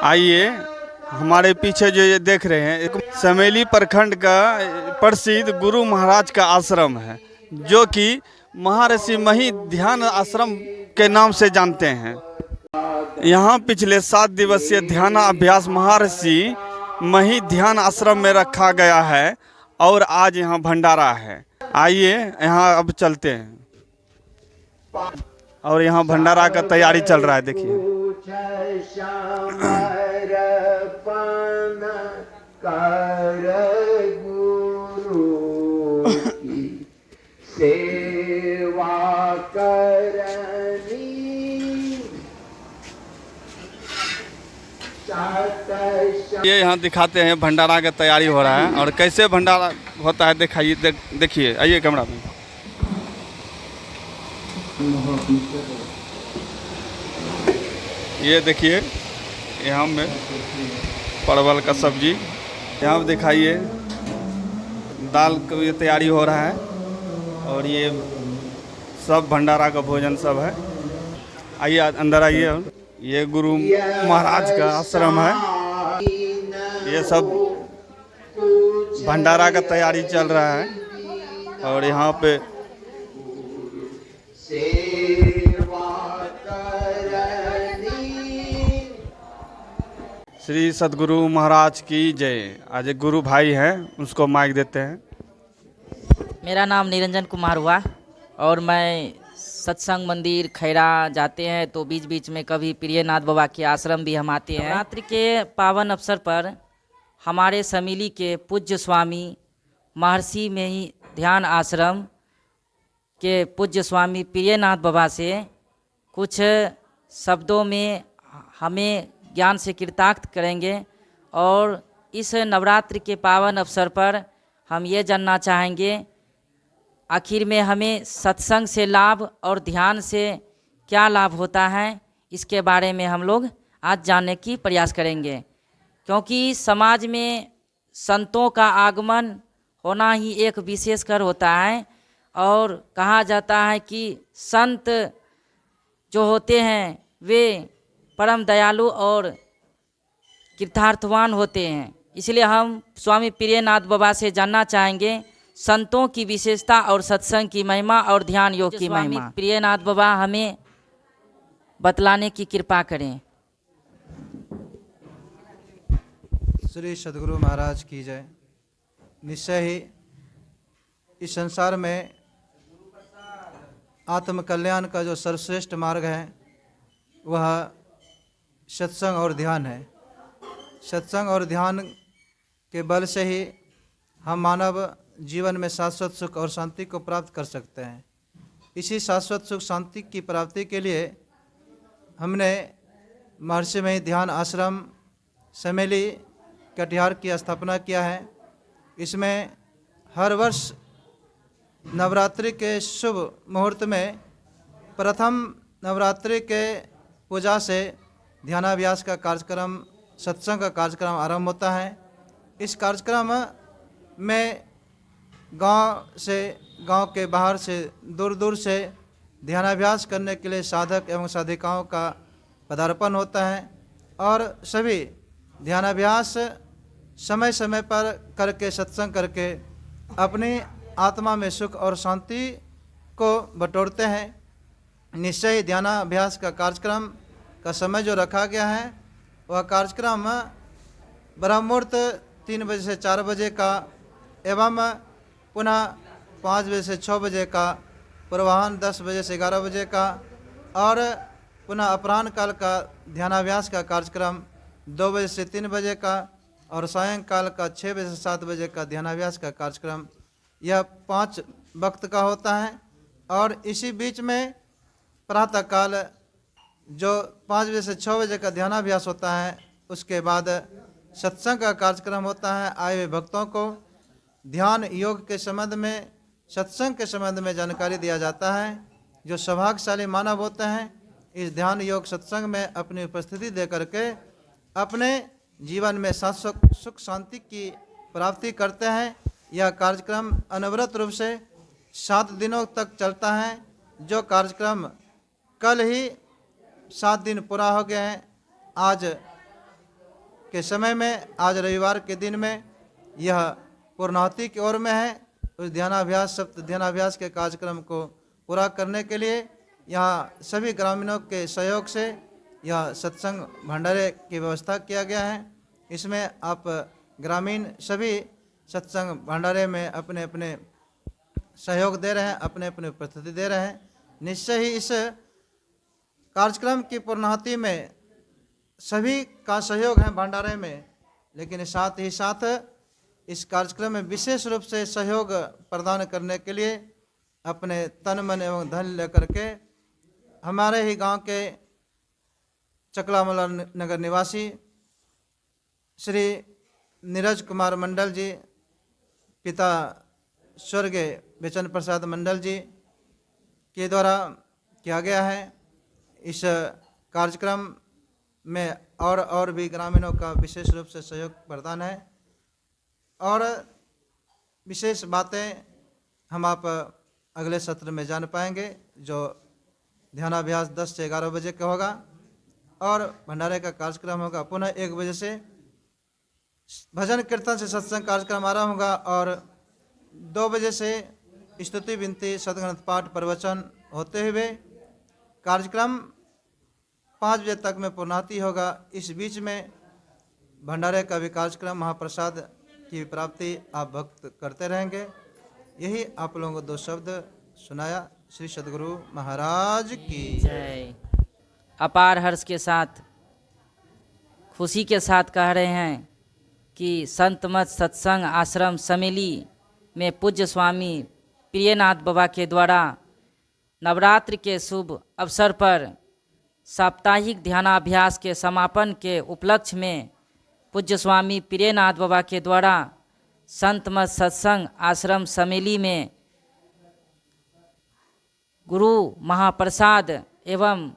आइए, हमारे पीछे जो ये देख रहे हैं एक समेली प्रखंड का प्रसिद्ध गुरु महाराज का आश्रम है, जो कि महर्षि मही ध्यान आश्रम के नाम से जानते हैं। यहाँ पिछले 7 दिवसीय ध्यान अभ्यास महर्षि मही ध्यान आश्रम में रखा गया है और आज यहाँ भंडारा है। आइए यहाँ अब चलते हैं और यहाँ भंडारा का तैयारी चल रहा है। देखिए सेवा करनी ये यहाँ दिखाते हैं भंडारा का तैयारी हो रहा है और कैसे भंडारा होता है दिखाइए। देखिए, आइए कैमरा में। ये देखिए, यहाँ में परवल का सब्जी, यहाँ दिखाइए दाल की तैयारी हो रहा है और ये सब भंडारा का भोजन सब है। आइए अंदर आइए। ये गुरु महाराज का आश्रम है। ये सब भंडारा का तैयारी चल रहा है और यहाँ पे श्री सद्गुरु महाराज की जय। आज एक गुरु भाई हैं, उसको माइक देते हैं। मेरा नाम निरंजन कुमार हुआ और मैं सत्संग मंदिर खैरा जाते हैं तो बीच बीच में कभी प्रियनाथ बाबा के आश्रम भी हम आते हैं। नवरात्रि के पावन अवसर पर हमारे समीली के पूज्य स्वामी महर्षि में ही ध्यान आश्रम के पूज्य स्वामी प्रियनाथ बाबा से कुछ शब्दों में हमें ज्ञान से कृतार्थ करेंगे और इस नवरात्रि के पावन अवसर पर हम ये जानना चाहेंगे आखिर में हमें सत्संग से लाभ और ध्यान से क्या लाभ होता है, इसके बारे में हम लोग आज जानने की प्रयास करेंगे। क्योंकि समाज में संतों का आगमन होना ही एक विशेषकर होता है और कहा जाता है कि संत जो होते हैं वे परम दयालु और कृतार्थवान होते हैं। इसलिए हम स्वामी प्रियनाथ बाबा से जानना चाहेंगे संतों की विशेषता और सत्संग की महिमा और ध्यान योग की महिमा। प्रियनाथ बाबा हमें बतलाने की कृपा करें। श्री सद्गुरु महाराज की जय। निश्चय ही इस संसार में आत्म कल्याण का जो सर्वश्रेष्ठ मार्ग है वह सत्संग और ध्यान है। सत्संग और ध्यान के बल से ही हम मानव जीवन में शाश्वत सुख और शांति को प्राप्त कर सकते हैं। इसी शाश्वत सुख शांति की प्राप्ति के लिए हमने महर्षि मही ध्यान आश्रम समेली कटिहार की स्थापना किया है। इसमें हर वर्ष नवरात्रि के शुभ मुहूर्त में प्रथम नवरात्रि के पूजा से ध्यानाभ्यास का कार्यक्रम, सत्संग का कार्यक्रम आरंभ होता है। इस कार्यक्रम में गांव के बाहर से दूर दूर से ध्यानाभ्यास करने के लिए साधक एवं साधिकाओं का पदार्पण होता है और सभी ध्यानाभ्यास समय समय पर करके सत्संग करके अपनी आत्मा में सुख और शांति को बटोरते हैं। निश्चय ही ध्यानाभ्यास का कार्यक्रम का समय जो रखा गया है वह कार्यक्रम ब्रह्ममुहूर्त 3 बजे से 4 बजे का एवं पुनः 5 बजे से 6 बजे का, पूर्वाह्न 10 बजे से 11 बजे का और पुनः अपराह्न काल का ध्यानाभ्यास का कार्यक्रम 2 बजे से 3 बजे का और सायंकाल का 6 बजे से 7 बजे का ध्यानाभ्यास का कार्यक्रम, यह 5 वक्त का होता है। और इसी बीच में प्रातःकाल जो 5 बजे से 6 बजे का ध्यानाभ्यास होता है, उसके बाद सत्संग का कार्यक्रम होता है। आए हुए भक्तों को ध्यान योग के संबंध में, सत्संग के संबंध में जानकारी दिया जाता है। जो सौभाग्यशाली मानव होते हैं इस ध्यान योग सत्संग में अपनी उपस्थिति दे करके अपने जीवन में शाश्वत सुख शांति की प्राप्ति करते हैं। यह कार्यक्रम अनवरत रूप से 7 दिनों तक चलता है। जो कार्यक्रम कल ही 7 दिन पूरा हो गए हैं, आज के समय में, आज रविवार के दिन में यह पूर्णाहुति की ओर में है। उस ध्यानाभ्यास, सप्त ध्यानाभ्यास के कार्यक्रम को पूरा करने के लिए यहाँ सभी ग्रामीणों के सहयोग से यह सत्संग भंडारे की व्यवस्था किया गया है। इसमें आप ग्रामीण सभी सत्संग भंडारे में अपने अपने सहयोग दे रहे हैं, अपने अपने उपस्थिति दे रहे हैं। निश्चय ही इस कार्यक्रम की पूर्णाहुति में सभी का सहयोग है भंडारे में, लेकिन साथ ही साथ इस कार्यक्रम में विशेष रूप से सहयोग प्रदान करने के लिए अपने तन मन एवं धन लेकर के हमारे ही गांव के चकलामला नगर निवासी श्री नीरज कुमार मंडल जी, पिता स्वर्गीय बेचन प्रसाद मंडल जी के द्वारा किया गया है। इस कार्यक्रम में और भी ग्रामीणों का विशेष रूप से सहयोग प्रदान है। और विशेष बातें हम आप अगले सत्र में जान पाएंगे, जो ध्यानाभ्यास 10 से 11 बजे का होगा और भंडारे का कार्यक्रम होगा पुनः 1 बजे से। भजन कीर्तन से सत्संग कार्यक्रम आरंभ होगा और 2 बजे से स्तुति विनती सदग्रंथ पाठ प्रवचन होते हुए कार्यक्रम 5 बजे तक में पूर्णाहुति होगा। इस बीच में भंडारे का भी कार्यक्रम, महाप्रसाद की प्राप्ति आप भक्त करते रहेंगे। यही आप लोगों को 2 शब्द सुनाया। श्री सद्गुरु महाराज की जय। अपार हर्ष के साथ, खुशी के साथ कह रहे हैं कि संत मत सत्संग आश्रम समेली में पूज्य स्वामी प्रियनाथ बाबा के द्वारा नवरात्र के शुभ अवसर पर साप्ताहिक ध्यानाभ्यास के समापन के उपलक्ष्य में पूज्य स्वामी प्रियनाथ बाबा के द्वारा संत मत सत्संग आश्रम समेली में गुरु महाप्रसाद एवं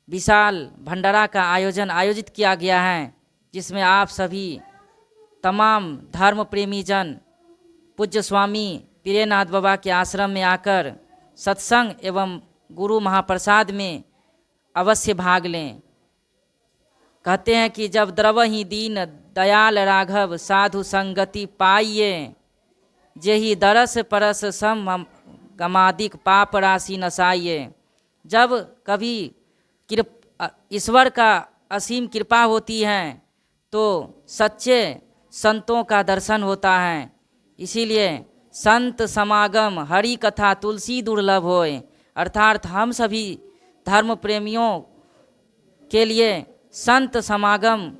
विशाल भंडारा का आयोजित किया गया है, जिसमें आप सभी तमाम धर्म प्रेमी जन पूज्य स्वामी प्रियनाथ बाबा के आश्रम में आकर सत्संग एवं गुरु महाप्रसाद में अवश्य भाग लें। कहते हैं कि जब द्रवहि दीन दयाल राघव साधु संगति पाइये, जेहि दरस परस सम गमादिक पाप राशि नसाइये। जब कभी ईश्वर का असीम कृपा होती है तो सच्चे संतों का दर्शन होता है। इसीलिए संत समागम हरि कथा तुलसी दुर्लभ होए, अर्थात हम सभी धर्म प्रेमियों के लिए संत समागम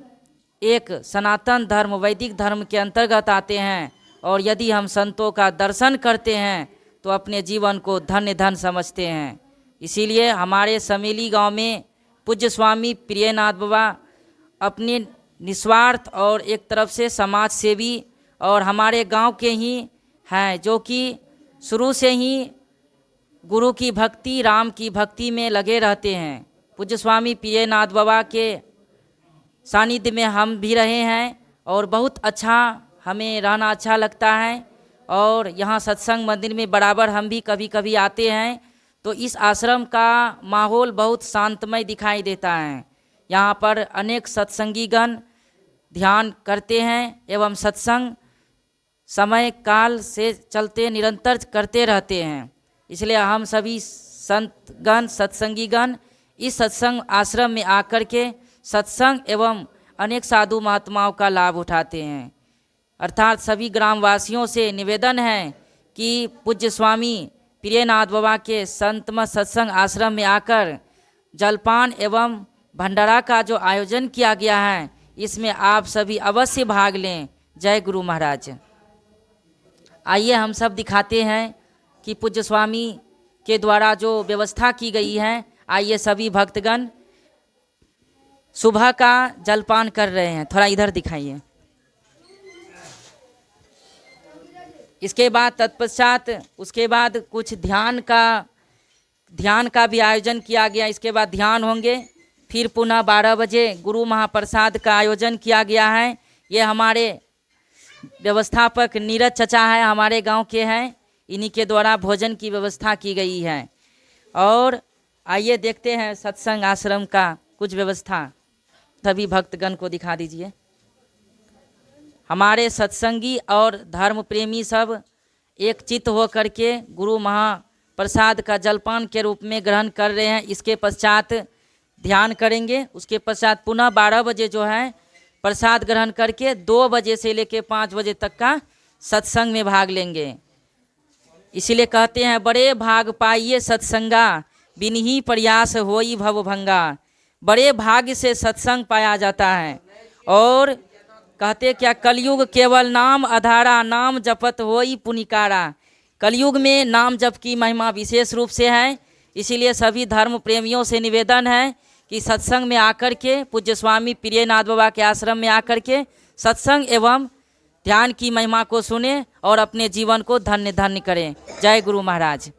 एक सनातन धर्म, वैदिक धर्म के अंतर्गत आते हैं। और यदि हम संतों का दर्शन करते हैं तो अपने जीवन को धन्य धन समझते हैं। इसीलिए हमारे समेली गांव में पूज्य स्वामी प्रियनाथ बाबा अपने निस्वार्थ और एक तरफ से समाज सेवी और हमारे गांव के ही हैं, जो कि शुरू से ही गुरु की भक्ति, राम की भक्ति में लगे रहते हैं। पूज्य स्वामी प्रियनाथ बाबा के सानिध्य में हम भी रहे हैं और बहुत अच्छा, हमें रहना अच्छा लगता है। और यहाँ सत्संग मंदिर में बराबर हम भी कभी कभी आते हैं, तो इस आश्रम का माहौल बहुत शांतमय दिखाई देता है। यहाँ पर अनेक सत्संगीगण ध्यान करते हैं एवं सत्संग समय काल से चलते निरंतर करते रहते हैं। इसलिए हम सभी संतगण, सत्संगीगण इस सत्संग आश्रम में आकर के सत्संग एवं अनेक साधु महात्माओं का लाभ उठाते हैं। अर्थात सभी ग्रामवासियों से निवेदन है कि पूज्य स्वामी प्रियनाथ बाबा के संतमत सत्संग आश्रम में आकर जलपान एवं भंडारा का जो आयोजन किया गया है, इसमें आप सभी अवश्य भाग लें। जय गुरु महाराज। आइए हम सब दिखाते हैं कि पूज्य स्वामी के द्वारा जो व्यवस्था की गई है। आइए सभी भक्तगण सुबह का जलपान कर रहे हैं, थोड़ा इधर दिखाइए। इसके बाद तत्पश्चात उसके बाद कुछ ध्यान का भी आयोजन किया गया। इसके बाद ध्यान होंगे, फिर पुनः 12 बजे गुरु महाप्रसाद का आयोजन किया गया है। ये हमारे व्यवस्थापक नीरज चचा है, हमारे गांव के हैं, इन्हीं के द्वारा भोजन की व्यवस्था की गई है। और आइए देखते हैं सत्संग आश्रम का कुछ व्यवस्था, सभी भक्तगण को दिखा दीजिए। हमारे सत्संगी और धर्म प्रेमी सब एक चित्त हो करके गुरु महाप्रसाद का जलपान के रूप में ग्रहण कर रहे हैं। इसके पश्चात ध्यान करेंगे। उसके पश्चात पुनः 12 बजे जो है प्रसाद ग्रहण करके 2 बजे से लेकर 5 बजे तक का सत्संग में भाग लेंगे। इसीलिए कहते हैं बड़े भाग पाइए सत्संगा, बिनही प्रयास होई भव भंगा। बड़े भाग्य से सत्संग पाया जाता है। और कहते क्या, कलयुग केवल नाम आधारा, नाम जपत होई पुनिकारा। कलयुग में नाम जप की महिमा विशेष रूप से है। इसीलिए सभी धर्म प्रेमियों से निवेदन है कि सत्संग में आकर के पूज्य स्वामी प्रियनाथ बाबा के आश्रम में आकर के सत्संग एवं ध्यान की महिमा को सुने और अपने जीवन को धन्य धन्य करें। जय गुरु महाराज।